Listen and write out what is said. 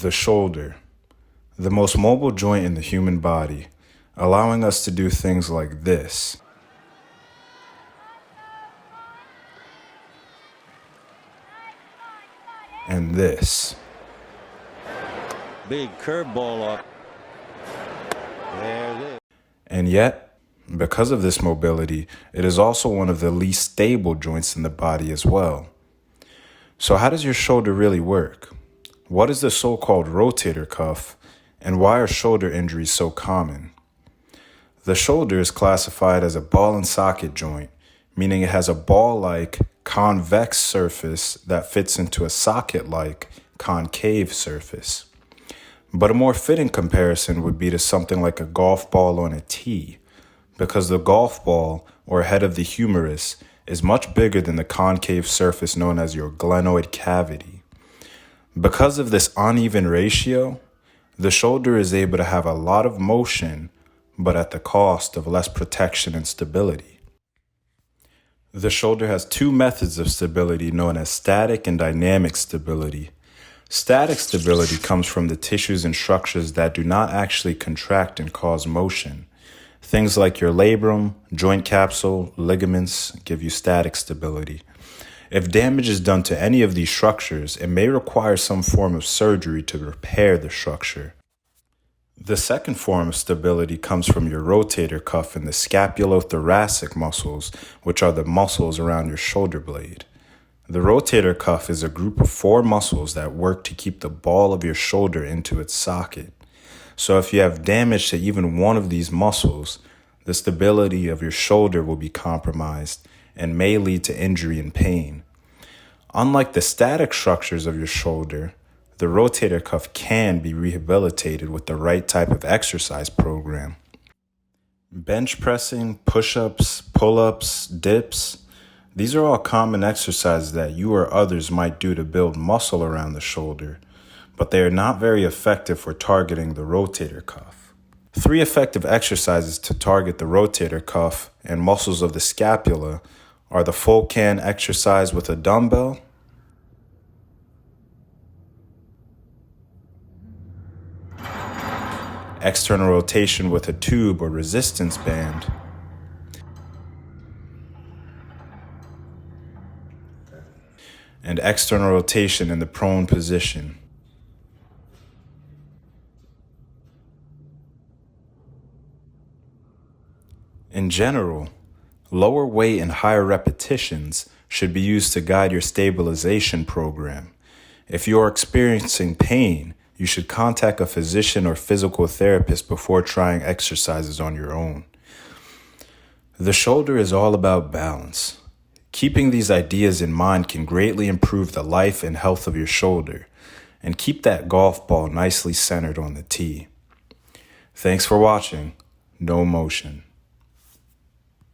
The shoulder, the most mobile joint in the human body, allowing us to do things like this. And this. Big curveball up. There it is. And yet, because of this mobility, it is also one of the least stable joints in the body as well. So how does your shoulder really work? What is the so-called rotator cuff, and why are shoulder injuries so common? The shoulder is classified as a ball and socket joint, meaning it has a ball-like convex surface that fits into a socket-like concave surface. But a more fitting comparison would be to something like a golf ball on a tee, because the golf ball, or head of the humerus, is much bigger than the concave surface known as your glenoid cavity. Because of this uneven ratio, the shoulder is able to have a lot of motion, but at the cost of less protection and stability. The shoulder has two methods of stability known as static and dynamic stability. Static stability comes from the tissues and structures that do not actually contract and cause motion. Things like your labrum, joint capsule, ligaments give you static stability. If damage is done to any of these structures, it may require some form of surgery to repair the structure. The second form of stability comes from your rotator cuff and the scapulothoracic muscles, which are the muscles around your shoulder blade. The rotator cuff is a group of 4 muscles that work to keep the ball of your shoulder into its socket. So if you have damage to even one of these muscles, the stability of your shoulder will be compromised and may lead to injury and pain. Unlike the static structures of your shoulder, the rotator cuff can be rehabilitated with the right type of exercise program. Bench pressing, push-ups, pull-ups, dips, these are all common exercises that you or others might do to build muscle around the shoulder, but they are not very effective for targeting the rotator cuff. 3 effective exercises to target the rotator cuff and muscles of the scapula are the full can exercise with a dumbbell, external rotation with a tube or resistance band, and external rotation in the prone position. In general, lower weight and higher repetitions should be used to guide your stabilization program. If you are experiencing pain, you should contact a physician or physical therapist before trying exercises on your own. The shoulder is all about balance. Keeping these ideas in mind can greatly improve the life and health of your shoulder, and keep that golf ball nicely centered on the tee. Thanks for watching. No motion.